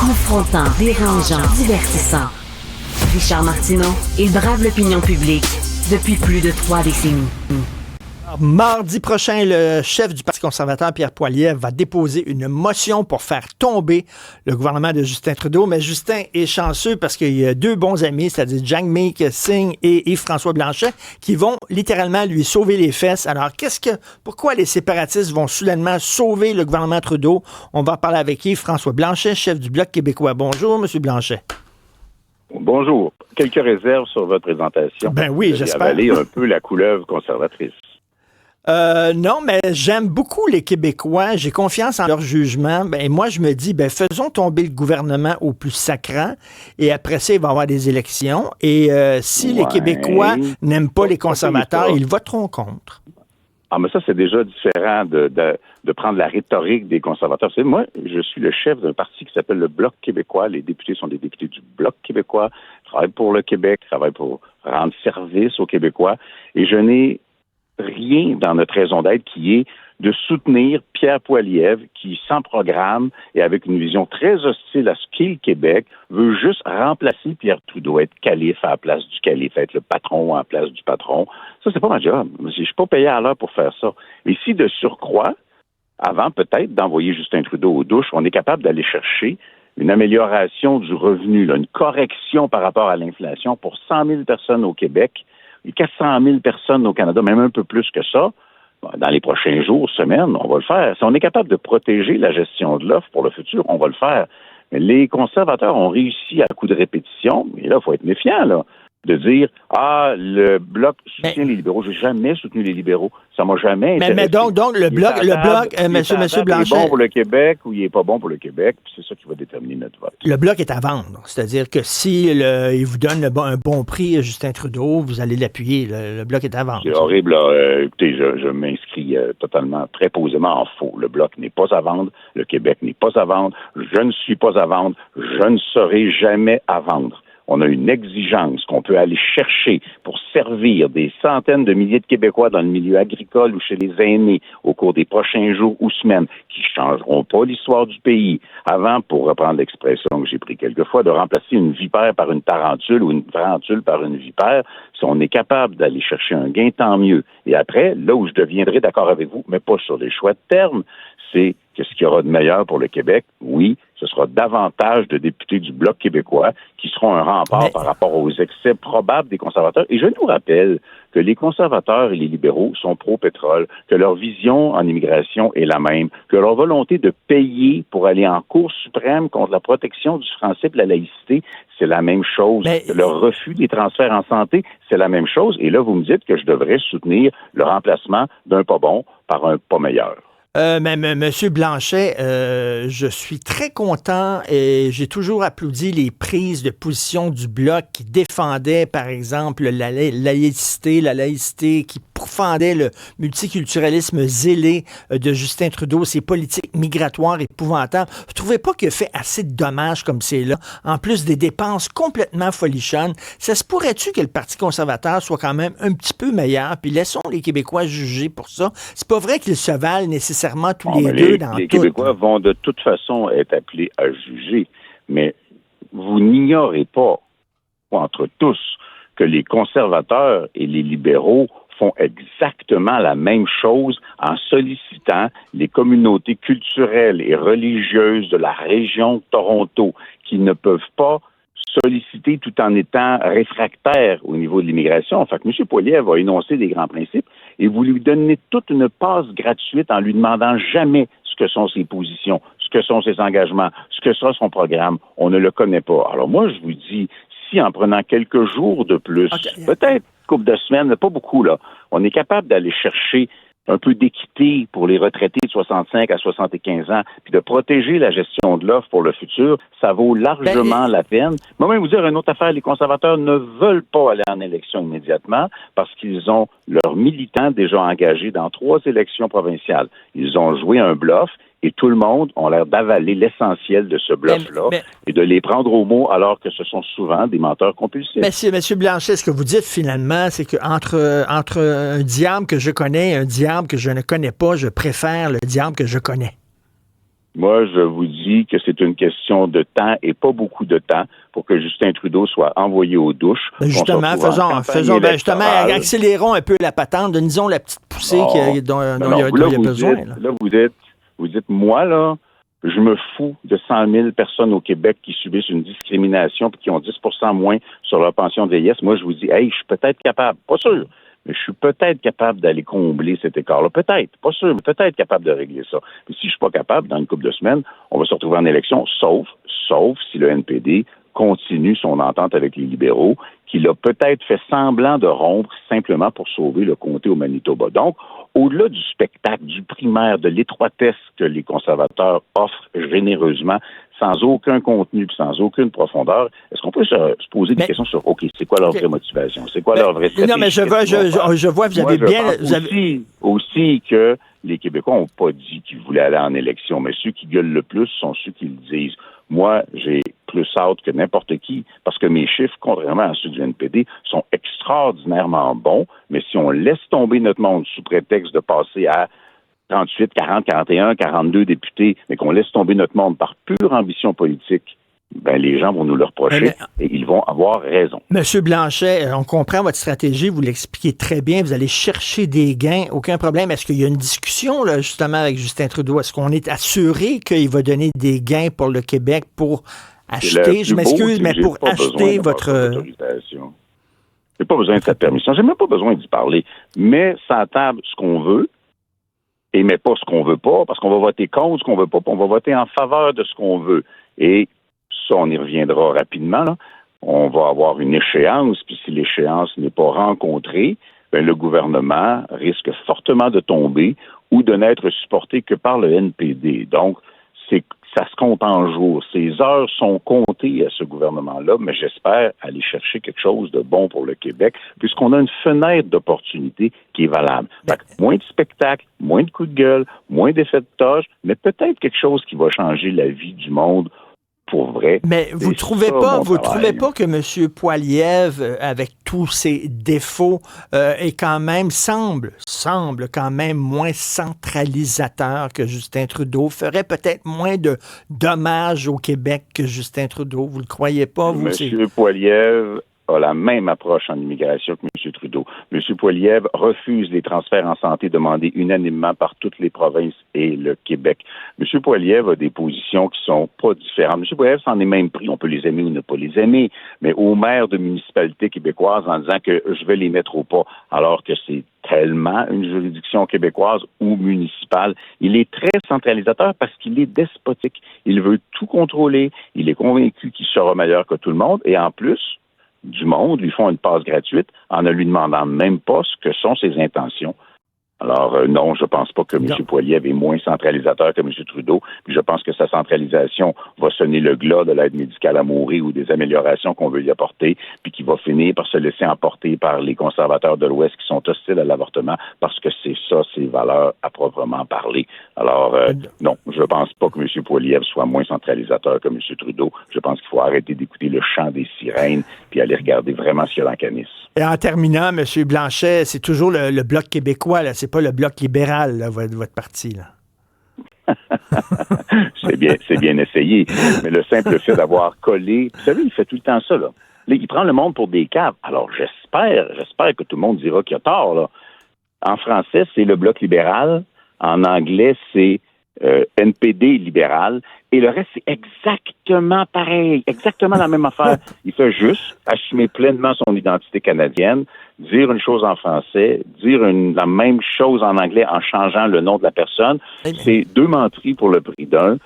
Confrontant, dérangeant, divertissant. Richard Martineau, il brave l'opinion publique depuis plus de 3 décennies. Mardi prochain, le chef du Parti conservateur, Pierre Poilievre, va déposer une motion pour faire tomber le gouvernement de Justin Trudeau. Mais Justin est chanceux parce qu'il y a 2 bons amis, c'est-à-dire Jagmeet Singh et Yves-François Blanchet, qui vont littéralement lui sauver les fesses. Alors, pourquoi les séparatistes vont soudainement sauver le gouvernement Trudeau? On va en parler avec Yves-François Blanchet, chef du Bloc québécois. Bonjour, M. Blanchet. Bonjour. Quelques réserves sur votre présentation. Ben oui, j'espère. Avaler un peu la couleuvre conservatrice. Non, mais j'aime beaucoup les Québécois. J'ai confiance en leur jugement. Moi, je me dis, faisons tomber le gouvernement au plus sacrant. Et après ça, il va y avoir des élections. Et si les Québécois n'aiment pas les conservateurs, ils voteront contre. Ah, mais ça, c'est déjà différent de prendre la rhétorique des conservateurs. Moi, je suis le chef d'un parti qui s'appelle le Bloc québécois. Les députés sont des députés du Bloc québécois, travaillent pour le Québec, travaillent pour rendre service aux Québécois. Et je n'ai rien dans notre raison d'être qui est de soutenir Pierre Poilievre qui, sans programme et avec une vision très hostile à ce qu'est le Québec, veut juste remplacer Pierre Trudeau, être calife à la place du calife, être le patron à la place du patron. Ça, c'est pas ma job. Je suis pas payé à l'heure pour faire ça. Et si de surcroît, avant peut-être d'envoyer Justin Trudeau aux douches, on est capable d'aller chercher une amélioration du revenu, une correction par rapport à l'inflation pour 100 000 personnes au Québec, et 400 000 personnes au Canada, même un peu plus que ça, dans les prochains jours, semaines, on va le faire. Si on est capable de protéger la gestion de l'offre pour le futur, on va le faire. Mais les conservateurs ont réussi à coup de répétition, et là, il faut être méfiant, là, de dire « Ah, le Bloc soutient les libéraux ». J'ai jamais soutenu les libéraux. Ça m'a jamais intéressé. Mais donc le Bloc, monsieur Blanchet... Il est bon pour le Québec ou il est pas bon pour le Québec, puis c'est ça qui va déterminer notre vote. Le Bloc est à vendre. C'est-à-dire que si il vous donne un bon prix à Justin Trudeau, vous allez l'appuyer. Le Bloc est à vendre. C'est horrible. Écoutez, je m'inscris totalement, très posément en faux. Le Bloc n'est pas à vendre. Le Québec n'est pas à vendre. Je ne suis pas à vendre. Je ne serai jamais à vendre. On a une exigence qu'on peut aller chercher pour servir des centaines de milliers de Québécois dans le milieu agricole ou chez les aînés au cours des prochains jours ou semaines qui changeront pas l'histoire du pays. Avant, pour reprendre l'expression que j'ai pris quelquefois, de remplacer une vipère par une tarentule ou une tarentule par une vipère, si on est capable d'aller chercher un gain, tant mieux. Et après, là où je deviendrai d'accord avec vous, mais pas sur les choix de terme, c'est qu'est-ce qu'il y aura de meilleur pour le Québec? Oui, ce sera davantage de députés du Bloc québécois qui seront un rempart par rapport aux excès probables des conservateurs. Et je nous rappelle que les conservateurs et les libéraux sont pro-pétrole, que leur vision en immigration est la même, que leur volonté de payer pour aller en Cour suprême contre la protection du français et de la laïcité, c'est la même chose. Leur refus des transferts en santé, c'est la même chose. Et là, vous me dites que je devrais soutenir le remplacement d'un pas bon par un pas meilleur. Monsieur Blanchet, je suis très content et j'ai toujours applaudi les prises de position du Bloc qui défendait, par exemple, la laïcité, qui pourfendait le multiculturalisme zélé de Justin Trudeau, ses politiques migratoires épouvantables. Vous ne trouvez pas qu'il a fait assez de dommages comme c'est là, en plus des dépenses complètement folichonnes? Ça se pourrait-tu que le Parti conservateur soit quand même un petit peu meilleur, puis laissons les Québécois juger pour ça? C'est pas vrai qu'ils se valent nécessairement tous les deux dans tout. Les Québécois vont de toute façon être appelés à juger, mais vous n'ignorez pas, entre tous, que les conservateurs et les libéraux font exactement la même chose en sollicitant les communautés culturelles et religieuses de la région de Toronto qui ne peuvent pas solliciter tout en étant réfractaires au niveau de l'immigration. Fait que M. Poilievre va énoncer des grands principes et vous lui donnez toute une passe gratuite en lui demandant jamais ce que sont ses positions, ce que sont ses engagements, ce que sera son programme. On ne le connaît pas. Alors moi, je vous dis, si en prenant quelques jours de plus, peut-être une couple de semaines, pas beaucoup, là, on est capable d'aller chercher un peu d'équité pour les retraités de 65 à 75 ans, puis de protéger la gestion de l'offre pour le futur, ça vaut largement la peine. Moi, même vous dire une autre affaire, les conservateurs ne veulent pas aller en élection immédiatement parce qu'ils ont leurs militants déjà engagés dans 3 élections provinciales. Ils ont joué un bluff et tout le monde a l'air d'avaler l'essentiel de ce bluff-là et de les prendre au mot alors que ce sont souvent des menteurs compulsifs. Monsieur Blanchet, ce que vous dites finalement, c'est qu'entre un diable que je connais et un diable que je ne connais pas, je préfère le diable que je connais. Moi, je vous dis que c'est une question de temps et pas beaucoup de temps pour que Justin Trudeau soit envoyé aux douches. Justement, justement, accélérons un peu la patente, donnons la petite poussée dont il y a besoin. Là, vous dites, moi, là, je me fous de 100 000 personnes au Québec qui subissent une discrimination et qui ont 10 moins sur leur pension de vieillesse. Moi, je vous dis, hey, je suis peut-être capable, pas sûr, mais je suis peut-être capable d'aller combler cet écart-là. Peut-être, pas sûr, mais peut-être capable de régler ça. Puis si je suis pas capable, dans une couple de semaines, on va se retrouver en élection, sauf si le NPD continue son entente avec les libéraux, qu'il a peut-être fait semblant de rompre simplement pour sauver le comté au Manitoba. Donc, au-delà du spectacle, du primaire, de l'étroitesse que les conservateurs offrent généreusement, sans aucun contenu, sans aucune profondeur, est-ce qu'on peut se poser des questions sur, OK, c'est quoi leur vraie motivation? C'est quoi leur vraie stratégie? Non, mais je vois, vous avez bien... Aussi que les Québécois n'ont pas dit qu'ils voulaient aller en élection, mais ceux qui gueulent le plus sont ceux qui le disent. Moi, j'ai plus hâte que n'importe qui, parce que mes chiffres, contrairement à ceux du NPD, sont extraordinairement bons, mais si on laisse tomber notre monde sous prétexte de passer à 38, 40, 41, 42 députés, mais qu'on laisse tomber notre monde par pure ambition politique, ben les gens vont nous le reprocher et ils vont avoir raison. Monsieur Blanchet, on comprend votre stratégie, vous l'expliquez très bien, vous allez chercher des gains, aucun problème. Est-ce qu'il y a une discussion là, justement avec Justin Trudeau? Est-ce qu'on est assuré qu'il va donner des gains pour le Québec pour acheter, je m'excuse, mais pour acheter votre... J'ai pas besoin de cette permission, j'ai même pas besoin d'y parler. Mais sans table ce qu'on veut, et mais pas ce qu'on veut pas, parce qu'on va voter contre ce qu'on veut pas, puis on va voter en faveur de ce qu'on veut. Et ça, on y reviendra rapidement, là. On va avoir une échéance, puis si l'échéance n'est pas rencontrée, ben, le gouvernement risque fortement de tomber ou de n'être supporté que par le NPD. Donc, ça se compte en jours. Ces heures sont comptées à ce gouvernement-là, mais j'espère aller chercher quelque chose de bon pour le Québec, puisqu'on a une fenêtre d'opportunité qui est valable. Moins de spectacles, moins de coups de gueule, moins d'effets de toge, mais peut-être quelque chose qui va changer la vie du monde pour vrai. Mais vous trouvez pas que M. Poilievre, avec tous ses défauts, est quand même, semble quand même moins centralisateur que Justin Trudeau, ferait peut-être moins de dommages au Québec que Justin Trudeau. Vous le croyez pas, vous? M. Poilievre a la même approche en immigration que M. Trudeau. M. Poilievre refuse les transferts en santé demandés unanimement par toutes les provinces et le Québec. M. Poilievre a des positions qui sont pas différentes. M. Poilievre s'en est même pris, on peut les aimer ou ne pas les aimer, mais aux maires de municipalités québécoises en disant que je vais les mettre au pas, alors que c'est tellement une juridiction québécoise ou municipale. Il est très centralisateur parce qu'il est despotique. Il veut tout contrôler. Il est convaincu qu'il sera meilleur que tout le monde et en plus, du monde lui font une passe gratuite en ne lui demandant même pas ce que sont ses intentions. Alors, non, je pense pas que M. Poilievre est moins centralisateur que M. Trudeau. Puis je pense que sa centralisation va sonner le glas de l'aide médicale à mourir ou des améliorations qu'on veut y apporter, puis qui va finir par se laisser emporter par les conservateurs de l'Ouest qui sont hostiles à l'avortement parce que c'est ça, ses valeurs à proprement parler. Alors, non, je pense pas que M. Poilievre soit moins centralisateur que M. Trudeau. Je pense qu'il faut arrêter d'écouter le chant des sirènes puis aller regarder vraiment ce qu'il y a dans le canis. Et en terminant, M. Blanchet, c'est toujours le Bloc québécois, là. C'est pas le Bloc libéral, là, votre parti, là. C'est bien essayé. Mais le simple fait d'avoir collé... Vous savez, il fait tout le temps ça, là. Il prend le monde pour des caves. Alors, j'espère que tout le monde dira qu'il a tort, là. En français, c'est le Bloc libéral. En anglais, c'est NPD libéral. Et le reste, c'est exactement pareil. Exactement la même affaire. Il fait juste assumer pleinement son identité canadienne, dire une chose en français, dire la même chose en anglais en changeant le nom de la personne. C'est deux menteries pour le prix d'un.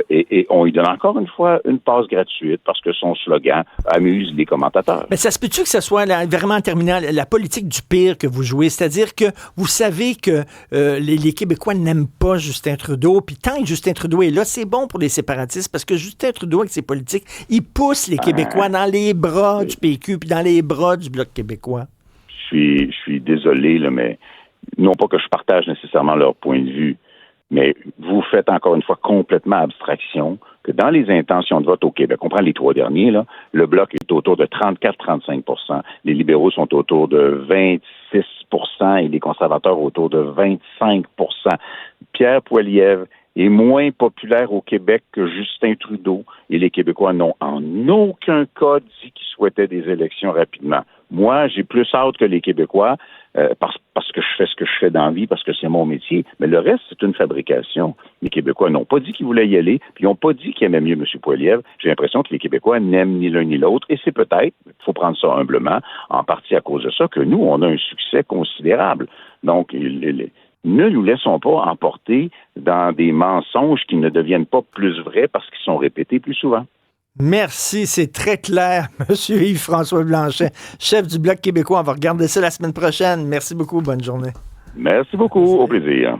Et on lui donne encore une fois une passe gratuite parce que son slogan amuse les commentateurs. Mais ça se peut-tu que ce soit vraiment en terminant la politique du pire que vous jouez? C'est-à-dire que vous savez que les Québécois n'aiment pas Justin Trudeau, puis tant que Justin Trudeau est là, c'est bon pour les séparatistes parce que Justin Trudeau, avec ses politiques, il pousse les Québécois dans les bras du PQ puis dans les bras du Bloc québécois. Je suis désolé, là, mais non pas que je partage nécessairement leur point de vue, mais vous faites encore une fois complètement abstraction que dans les intentions de vote au Québec, on prend les trois derniers, là, le Bloc est autour de 34-35 %, les libéraux sont autour de 26 % et les conservateurs autour de 25 %. Pierre Poilievre est moins populaire au Québec que Justin Trudeau, et les Québécois n'ont en aucun cas dit qu'ils souhaitaient des élections rapidement. Moi, j'ai plus hâte que les Québécois, parce que je fais ce que je fais dans la vie, parce que c'est mon métier, mais le reste, c'est une fabrication. Les Québécois n'ont pas dit qu'ils voulaient y aller, puis ils n'ont pas dit qu'ils aimaient mieux M. Poilievre. J'ai l'impression que les Québécois n'aiment ni l'un ni l'autre, et c'est peut-être, il faut prendre ça humblement, en partie à cause de ça, que nous, on a un succès considérable. Donc, ne nous laissons pas emporter dans des mensonges qui ne deviennent pas plus vrais parce qu'ils sont répétés plus souvent. Merci, c'est très clair, M. Yves-François Blanchet, chef du Bloc québécois. On va regarder ça la semaine prochaine. Merci beaucoup, bonne journée. Merci beaucoup, au plaisir.